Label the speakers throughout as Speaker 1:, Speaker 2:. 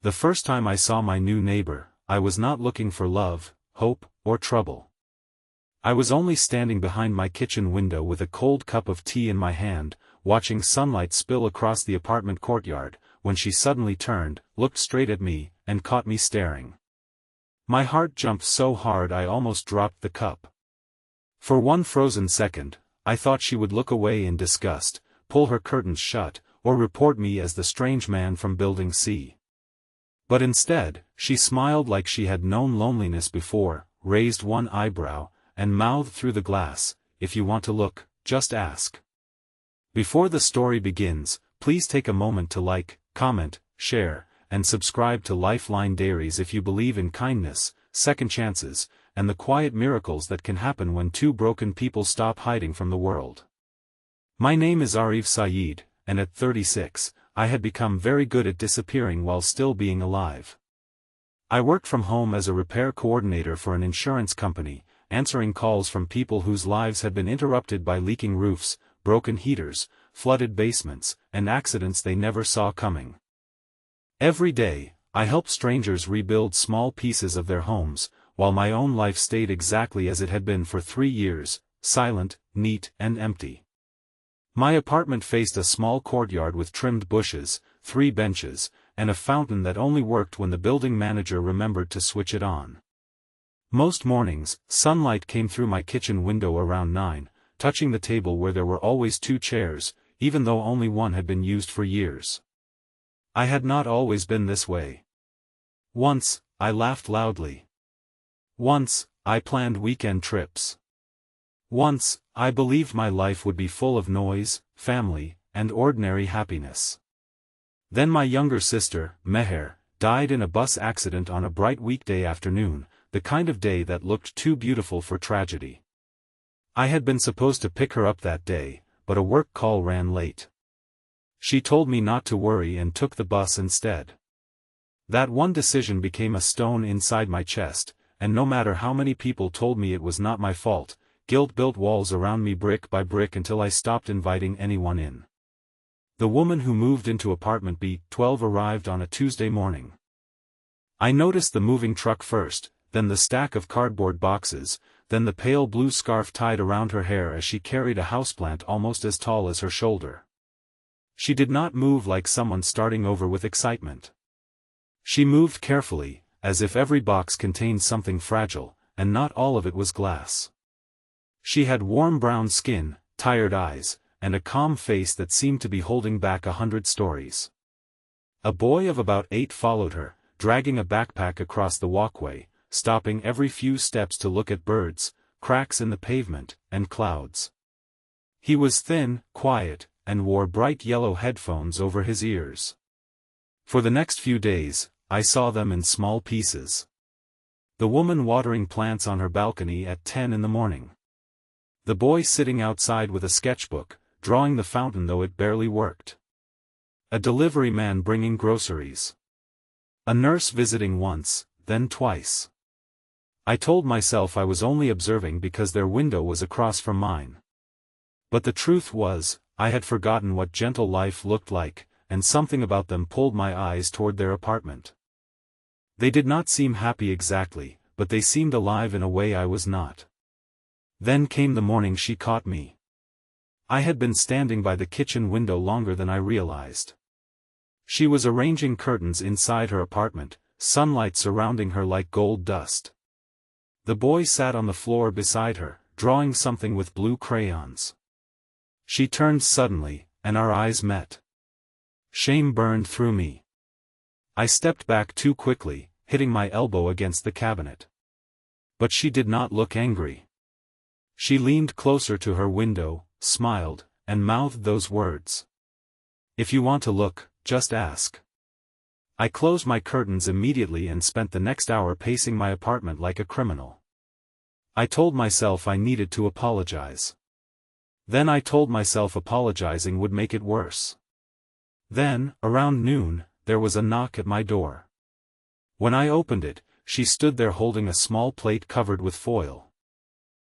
Speaker 1: The first time I saw my new neighbor, I was not looking for love, hope, or trouble. I was only standing behind my kitchen window with a cold cup of tea in my hand, watching sunlight spill across the apartment courtyard, when she suddenly turned, looked straight at me, and caught me staring. My heart jumped so hard I almost dropped the cup. For one frozen second, I thought she would look away in disgust, pull her curtains shut, or report me as the strange man from Building C. But instead, she smiled like she had known loneliness before, raised one eyebrow, and mouthed through the glass, "If you want to look, just ask." Before the story begins, please take a moment to like, comment, share, and subscribe to Lifeline Diaries if you believe in kindness, second chances, and the quiet miracles that can happen when two broken people stop hiding from the world. My name is Aariv Saeed, and at 36, I had become very good at disappearing while still being alive. I worked from home as a repair coordinator for an insurance company, answering calls from people whose lives had been interrupted by leaking roofs, broken heaters, flooded basements, and accidents they never saw coming. Every day, I helped strangers rebuild small pieces of their homes, while my own life stayed exactly as it had been for 3 years, silent, neat, and empty. My apartment faced a small courtyard with trimmed bushes, 3 benches, and a fountain that only worked when the building manager remembered to switch it on. Most mornings, sunlight came through my kitchen window around 9, touching the table where there were always 2 chairs, even though only one had been used for years. I had not always been this way. Once, I laughed loudly. Once, I planned weekend trips. Once, I believed my life would be full of noise, family, and ordinary happiness. Then my younger sister, Meher, died in a bus accident on a bright weekday afternoon, the kind of day that looked too beautiful for tragedy. I had been supposed to pick her up that day, but a work call ran late. She told me not to worry and took the bus instead. That one decision became a stone inside my chest, and no matter how many people told me it was not my fault, guilt built walls around me brick by brick until I stopped inviting anyone in. The woman who moved into apartment B12 arrived on a Tuesday morning. I noticed the moving truck first, then the stack of cardboard boxes, then the pale blue scarf tied around her hair as she carried a houseplant almost as tall as her shoulder. She did not move like someone starting over with excitement. She moved carefully, as if every box contained something fragile, and not all of it was glass. She had warm brown skin, tired eyes, and a calm face that seemed to be holding back 100 stories. A boy of about 8 followed her, dragging a backpack across the walkway, stopping every few steps to look at birds, cracks in the pavement, and clouds. He was thin, quiet, and wore bright yellow headphones over his ears. For the next few days, I saw them in small pieces. The woman watering plants on her balcony at 10 in the morning. The boy sitting outside with a sketchbook, drawing the fountain though it barely worked. A delivery man bringing groceries. A nurse visiting once, then twice. I told myself I was only observing because their window was across from mine. But the truth was, I had forgotten what gentle life looked like, and something about them pulled my eyes toward their apartment. They did not seem happy exactly, but they seemed alive in a way I was not. Then came the morning she caught me. I had been standing by the kitchen window longer than I realized. She was arranging curtains inside her apartment, sunlight surrounding her like gold dust. The boy sat on the floor beside her, drawing something with blue crayons. She turned suddenly, and our eyes met. Shame burned through me. I stepped back too quickly, hitting my elbow against the cabinet. But she did not look angry. She leaned closer to her window, smiled, and mouthed those words. "If you want to look, just ask." I closed my curtains immediately and spent the next hour pacing my apartment like a criminal. I told myself I needed to apologize. Then I told myself apologizing would make it worse. Then, around noon, there was a knock at my door. When I opened it, she stood there holding a small plate covered with foil.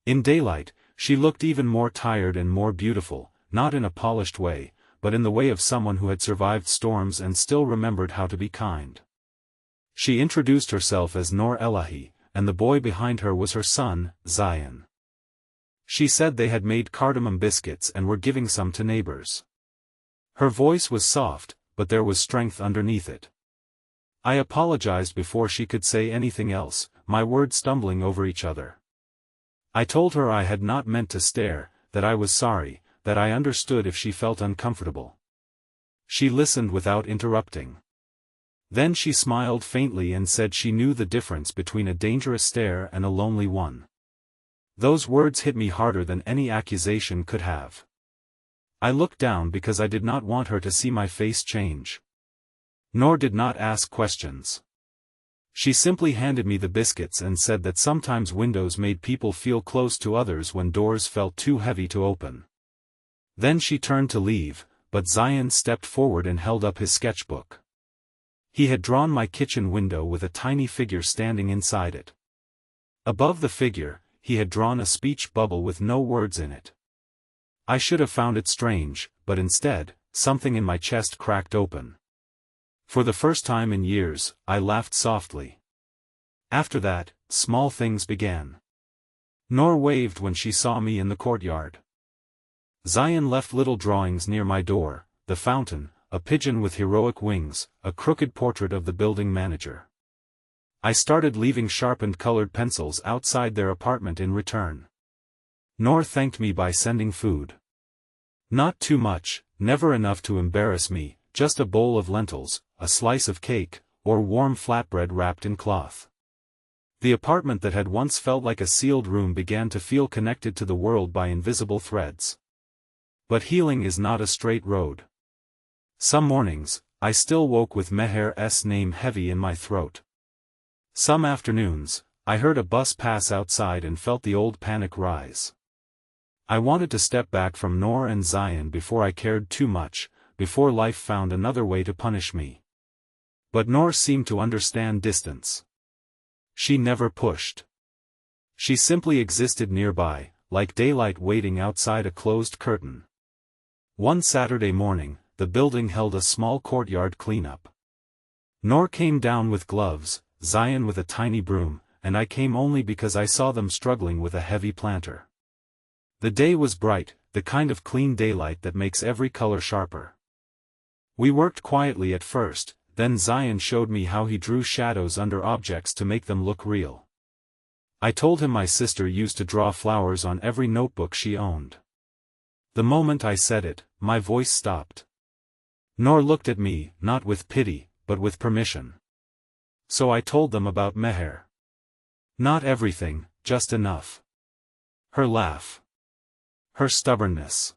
Speaker 1: In daylight, she looked even more tired and more beautiful, not in a polished way, but in the way of someone who had survived storms and still remembered how to be kind. She introduced herself as Noor Elahi, and the boy behind her was her son, Zayan. She said they had made cardamom biscuits and were giving some to neighbors. Her voice was soft, but there was strength underneath it. I apologized before she could say anything else, my words stumbling over each other. I told her I had not meant to stare, that I was sorry, that I understood if she felt uncomfortable. She listened without interrupting. Then she smiled faintly and said she knew the difference between a dangerous stare and a lonely one. Those words hit me harder than any accusation could have. I looked down because I did not want her to see my face change. Noor did not ask questions. She simply handed me the biscuits and said that sometimes windows made people feel close to others when doors felt too heavy to open. Then she turned to leave, but Zayan stepped forward and held up his sketchbook. He had drawn my kitchen window with a tiny figure standing inside it. Above the figure, he had drawn a speech bubble with no words in it. I should have found it strange, but instead, something in my chest cracked open. For the first time in years, I laughed softly. After that, small things began. Noor waved when she saw me in the courtyard. Zayan left little drawings near my door, the fountain, a pigeon with heroic wings, a crooked portrait of the building manager. I started leaving sharpened colored pencils outside their apartment in return. Noor thanked me by sending food. Not too much, never enough to embarrass me, just a bowl of lentils, a slice of cake, or warm flatbread wrapped in cloth. The apartment that had once felt like a sealed room began to feel connected to the world by invisible threads. But healing is not a straight road. Some mornings, I still woke with Meher's name heavy in my throat. Some afternoons, I heard a bus pass outside and felt the old panic rise. I wanted to step back from Noor and Zayan before I cared too much, before life found another way to punish me. But Noor seemed to understand distance. She never pushed. She simply existed nearby, like daylight waiting outside a closed curtain. One Saturday morning, the building held a small courtyard cleanup. Noor came down with gloves, Zayan with a tiny broom, and I came only because I saw them struggling with a heavy planter. The day was bright, the kind of clean daylight that makes every color sharper. We worked quietly at first, then Zayan showed me how he drew shadows under objects to make them look real. I told him my sister used to draw flowers on every notebook she owned. The moment I said it, my voice stopped. Noor looked at me, not with pity, but with permission. So I told them about Meher. Not everything, just enough. Her laugh. Her stubbornness.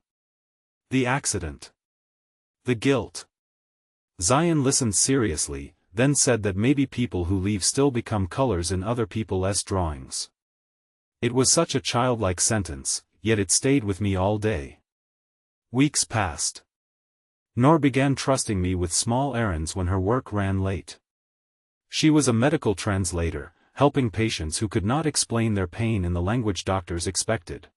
Speaker 1: The accident. The guilt. Zayan listened seriously, then said that maybe people who leave still become colors in other people's drawings. It was such a childlike sentence, yet it stayed with me all day. Weeks passed. Noor began trusting me with small errands when her work ran late. She was a medical translator, helping patients who could not explain their pain in the language doctors expected.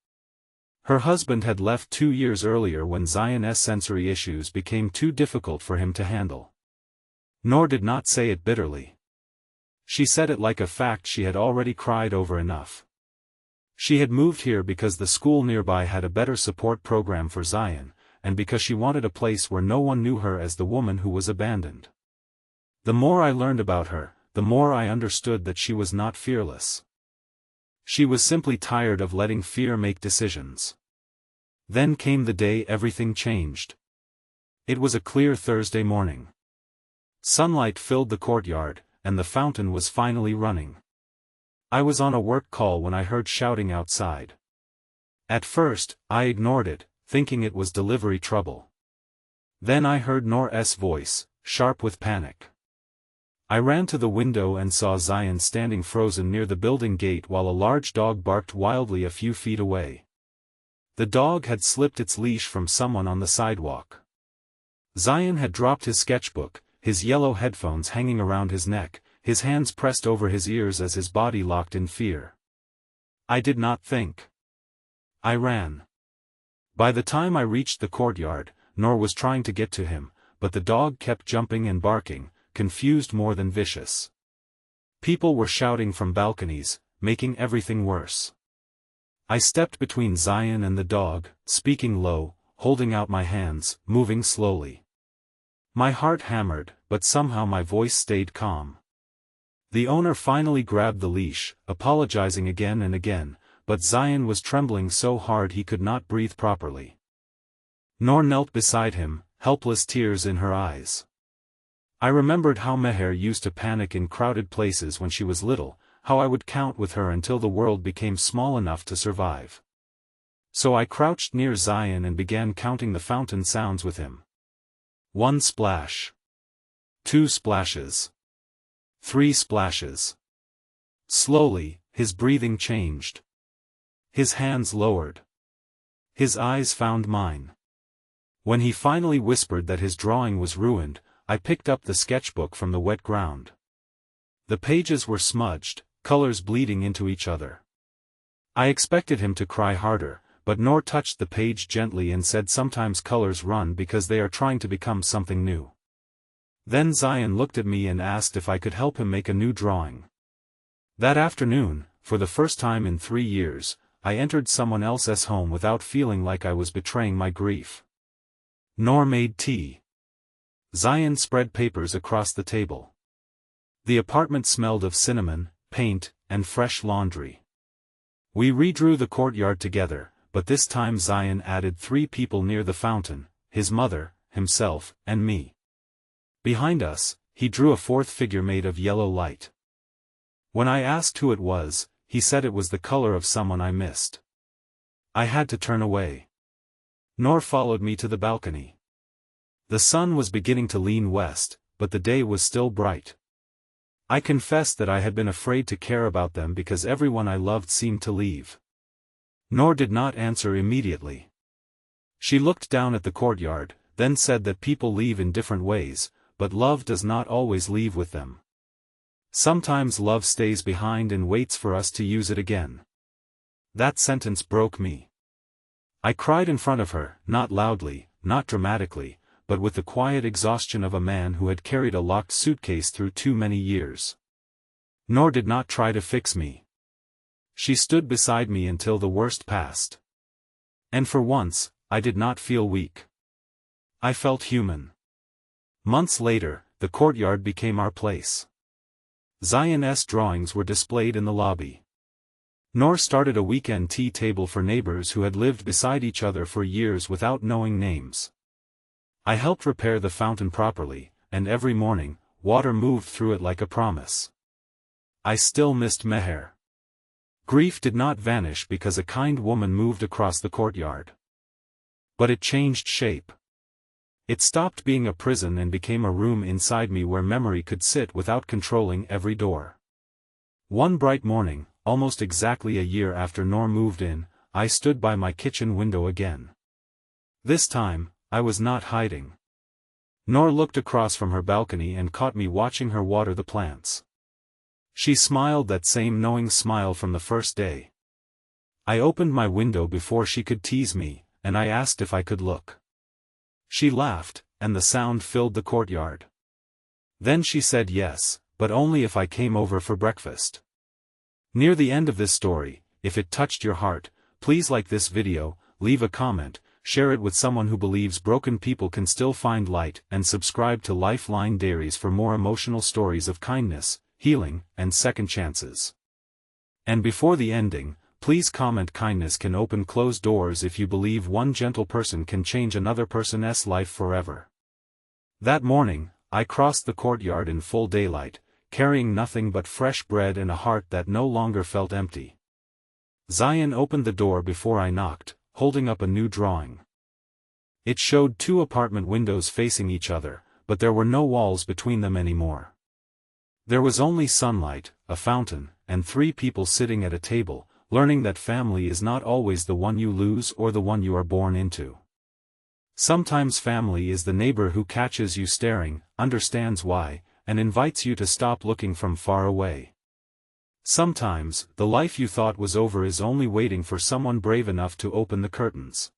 Speaker 1: Her husband had left 2 years earlier when Zayan's sensory issues became too difficult for him to handle. Noor did not say it bitterly. She said it like a fact she had already cried over enough. She had moved here because the school nearby had a better support program for Zayan, and because she wanted a place where no one knew her as the woman who was abandoned. The more I learned about her, the more I understood that she was not fearless. She was simply tired of letting fear make decisions. Then came the day everything changed. It was a clear Thursday morning. Sunlight filled the courtyard, and the fountain was finally running. I was on a work call when I heard shouting outside. At first, I ignored it, thinking it was delivery trouble. Then I heard Noor's voice, sharp with panic. I ran to the window and saw Zayan standing frozen near the building gate while a large dog barked wildly a few feet away. The dog had slipped its leash from someone on the sidewalk. Zayan had dropped his sketchbook, his yellow headphones hanging around his neck, his hands pressed over his ears as his body locked in fear. I did not think. I ran. By the time I reached the courtyard, Noor was trying to get to him, but the dog kept jumping and barking, confused more than vicious. People were shouting from balconies, making everything worse. I stepped between Zion and the dog, speaking low, holding out my hands, moving slowly. My heart hammered, but somehow my voice stayed calm. The owner finally grabbed the leash, apologizing again and again, but Zion was trembling so hard he could not breathe properly. Noor knelt beside him, helpless, tears in her eyes. I remembered how Meher used to panic in crowded places when she was little, how I would count with her until the world became small enough to survive. So I crouched near Zion and began counting the fountain sounds with him. 1 splash. 2 splashes. 3 splashes. Slowly, his breathing changed. His hands lowered. His eyes found mine. When he finally whispered that his drawing was ruined, I picked up the sketchbook from the wet ground. The pages were smudged, colors bleeding into each other. I expected him to cry harder, but Noor touched the page gently and said sometimes colors run because they are trying to become something new. Then Zion looked at me and asked if I could help him make a new drawing. That afternoon, for the first time in 3 years, I entered someone else's home without feeling like I was betraying my grief. Noor made tea. Zion spread papers across the table. The apartment smelled of cinnamon, paint, and fresh laundry. We redrew the courtyard together, but this time Zion added 3 people near the fountain, his mother, himself, and me. Behind us, he drew a 4th figure made of yellow light. When I asked who it was, he said it was the color of someone I missed. I had to turn away. Noor followed me to the balcony. The sun was beginning to lean west, but the day was still bright. I confessed that I had been afraid to care about them because everyone I loved seemed to leave. Noor did not answer immediately. She looked down at the courtyard, then said that people leave in different ways, but love does not always leave with them. Sometimes love stays behind and waits for us to use it again. That sentence broke me. I cried in front of her, not loudly, not dramatically, but with the quiet exhaustion of a man who had carried a locked suitcase through too many years. Noor did not try to fix me. She stood beside me until the worst passed. And for once, I did not feel weak. I felt human. Months later, the courtyard became our place. Zion's drawings were displayed in the lobby. Noor started a weekend tea table for neighbors who had lived beside each other for years without knowing names. I helped repair the fountain properly, and every morning, water moved through it like a promise. I still missed Meher. Grief did not vanish because a kind woman moved across the courtyard. But it changed shape. It stopped being a prison and became a room inside me where memory could sit without controlling every door. One bright morning, almost exactly a year after Noor moved in, I stood by my kitchen window again. This time, I was not hiding. Noor looked across from her balcony and caught me watching her water the plants. She smiled that same knowing smile from the first day. I opened my window before she could tease me, and I asked if I could look. She laughed, and the sound filled the courtyard. Then she said yes, but only if I came over for breakfast. Near the end of this story, if it touched your heart, please like this video, leave a comment, share it with someone who believes broken people can still find light, and subscribe to Lifeline Diaries for more emotional stories of kindness, healing, and second chances. And before the ending, please comment kindness can open closed doors if you believe one gentle person can change another person's life forever. That morning, I crossed the courtyard in full daylight, carrying nothing but fresh bread and a heart that no longer felt empty. Zion opened the door before I knocked, holding up a new drawing. It showed 2 apartment windows facing each other, but there were no walls between them anymore. There was only sunlight, a fountain, and 3 people sitting at a table, learning that family is not always the one you lose or the one you are born into. Sometimes family is the neighbor who catches you staring, understands why, and invites you to stop looking from far away. Sometimes, the life you thought was over is only waiting for someone brave enough to open the curtains.